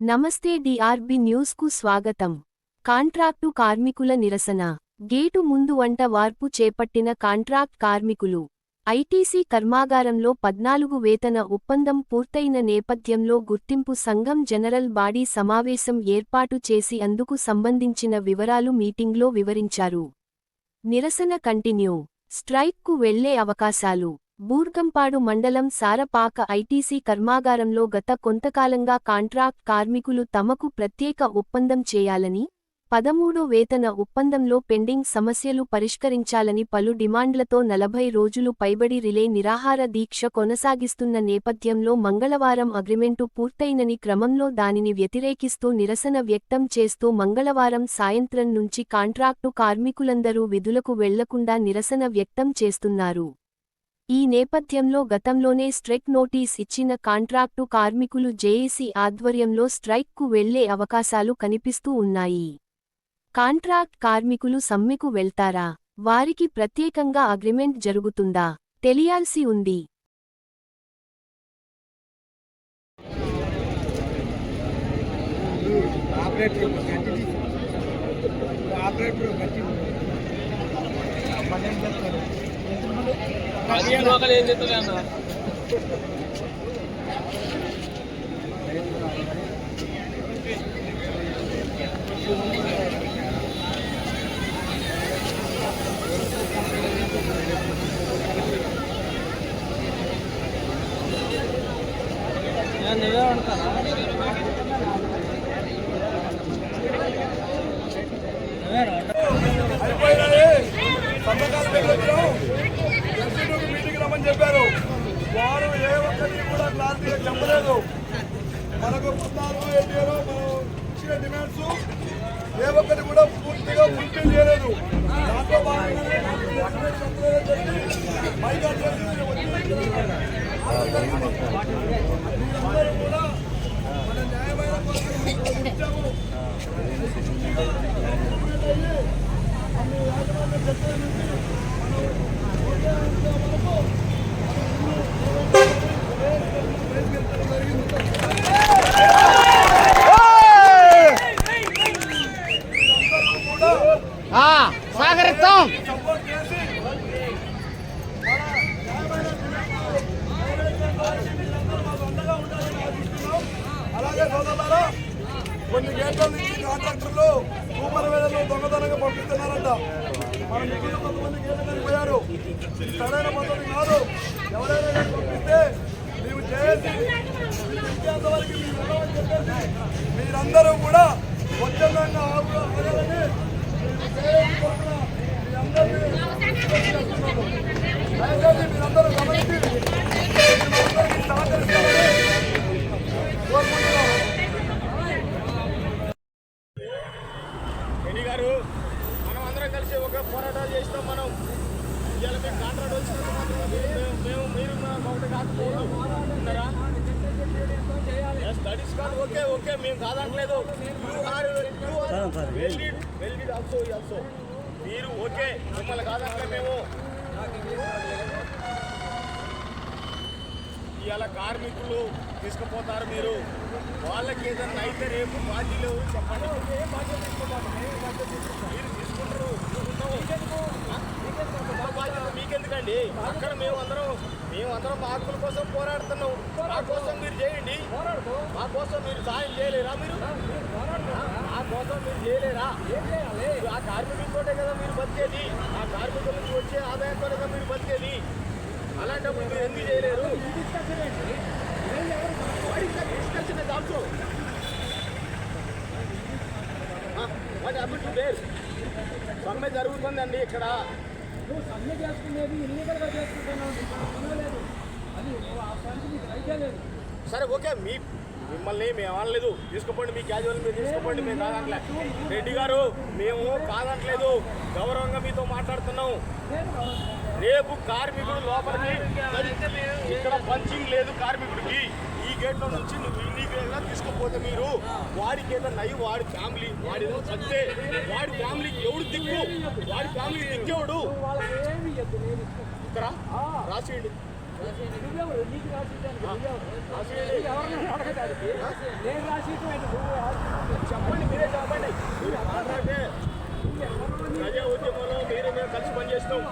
నమస్తే డిఆర్బి న్యూస్కు స్వాగతం. కాంట్రాక్టు కార్మికుల నిరసన. గేటు ముందు వంట వార్పు చేపట్టిన కాంట్రాక్ట్ కార్మికులు. ఐటీసీ కర్మాగారంలో 14 వేతన ఒప్పందం పూర్తయిన నేపథ్యంలో గుర్తింపు సంఘం జనరల్ బాడీ సమావేశం ఏర్పాటు చేసి అందుకు సంబంధించిన వివరాలు మీటింగ్లో వివరించారు. నిరసన కంటిన్యూ. స్ట్రైక్కు వెళ్లే అవకాశాలు. బూర్గంపాడు మండలం సారపాక ఐటీసీ కర్మాగారంలో గత కొంతకాలంగా కాంట్రాక్ట్ కార్మికులు తమకు ప్రత్యేక ఒప్పందం చేయాలని, 13వ వేతన ఒప్పందంలో పెండింగ్ సమస్యలు పరిష్కరించాలని పలు డిమాండ్లతో 40 రోజులు పైబడి రిలే నిరాహార దీక్ష కొనసాగిస్తున్న నేపథ్యంలో మంగళవారం అగ్రిమెంటు పూర్తయినని క్రమంలో దానిని వ్యతిరేకిస్తూ నిరసన వ్యక్తం చేస్తూ మంగళవారం సాయంత్రం నుంచి కాంట్రాక్టు కార్మికులందరూ విధులకు వెళ్లకుండా నిరసన వ్యక్తం చేస్తున్నారు. ఈ నేపథ్యంలో గతంలోనే స్ట్రైక్ నోటీస్ ఇచ్చిన కాంట్రాక్టు కార్మికులు జేఏసీ ఆధ్వర్యంలో స్ట్రైక్కు వెళ్లే అవకాశాలు కనిపిస్తూ ఉన్నాయి. కాంట్రాక్ట్ కార్మికులు సమ్మెకు వెళ్తారా? వారికి ప్రత్యేకంగా అగ్రిమెంట్ జరుగుతుందా? తెలియాల్సి ఉంది. ఏం చెప్తాను అన్న నువ్వే వండుతానా? మీటింగ్ రమ్మని చెప్పారు. వారు ఏ ఒక్కరికి కూడా క్లారిటీగా చెప్పలేదు. మనకు 14 ఏటీలో మనం ఇచ్చిన డిమాండ్స్ ఏ ఒక్కటి కూడా పూర్తిగా ఫుల్ఫిల్ చేయలేదు. దాంట్లో భాగంగానే మీరందరూ కూడా మన న్యాయమైన ఇచ్చాము. సాగరిస్తాం. అలాగే సోదరులారా, కొన్ని గేట్ల నుంచి కాంట్రాక్టర్లు సూపర్ వేదలు దొంగతనంగా పంపిస్తున్నారంట. మన మిగిలిన కొంతమంది గేట్లు చనిపోయారు. ఇది సరైన పద్ధతి కాదు. ఎవరైనా పంపిస్తే మేము చేసి ఇంకేంతవరకు మీరు వెళ్ళమని చెప్పేసి మీరందరూ కూడా స్వచ్ఛందంగా ఆగాలని దయచేసి మీరందరూ గమనించి మీరందరికీ సహకరిస్తారని కోరుకుంటున్నాం. రెడ్డి గారు, మనం అందరం కలిసి ఒక పోరాటాలు చేస్తాం. మనం ఇవాళ మీకు కాంట్రాక్ట్ వచ్చినందుకు మీరు ఒకటి కాకపోవడం ఉన్నారా? స్టడీస్ కాదు. ఓకే మేము కాదనట్లేదు. ఆల్సో మీరు ఓకే, మిమ్మల్ని కాదనట్లేదు. మేము ఇవాళ కార్మికులు తీసుకుపోతారు. మీరు వాళ్ళకి ఏదన్నా అయితే రేపు బాధ్యతలు చెప్పండి. మీరు తీసుకుంటారు. బాధ్యత మీకెందుకండి? అక్కడ మేమందరం మా హక్కుల కోసం పోరాడుతున్నాం. మా కోసం మీరు చేయండి. మా కోసం మీరు సాయం చేయలేరా? మీరు మా కోసం మీరు చేయలేరా? ఆ కార్మికులతోటే కదా మీరు బతికేది. ఆ కార్మికుల నుంచి వచ్చే ఆదాయంతో కదా మీరు బతికేది. అలాంటప్పుడు మీరు ఎందుకు చేయలేరు? సమ్మె జరుగుతుందండి ఇక్కడ. సమ్మె చేసుకునేది ఇల్లీగల్గా చేసుకుంటున్నాం. సరే ఓకే, మిమ్మల్ని మేము అనలేదు. తీసుకోండి, మీ క్యాజువల్ మీరు తీసుకోండి. మేము కాదనట్లే. రెడ్డి గారు, మేము కాదనట్లేదు. గౌరవంగా మీతో మాట్లాడుతున్నాం. రేపు కార్మికుడు లోపలికి ఇక్కడ పంచింగ్ లేదు కార్మికుడికి. ఈ గేట్లో నుంచి నువ్వు ఇల్లీగల్గా తీసుకుపోతే మీరు వాడికి ఏదన్నా అయ్యి వాడి ఫ్యామిలీ వాడి చస్తే వాడి ఫ్యామిలీకి ఎవడు దిక్కు? వాడి ఫ్యామిలీకి దిక్కేవాడు ఇక్కడ రాసేయండి. నువ్వెవరు నీకు రాసిద్దానికి రాసేయండి. ఎవరిని అడగడానికి నేను రాసిద్దాన్ని నువ్వు చెప్పండి, మీరే చెప్పండి. మీరు కాంట్రాక్టే ప్రజా ఉద్యమంలో మీరు మేము కలిసి పనిచేస్తాం.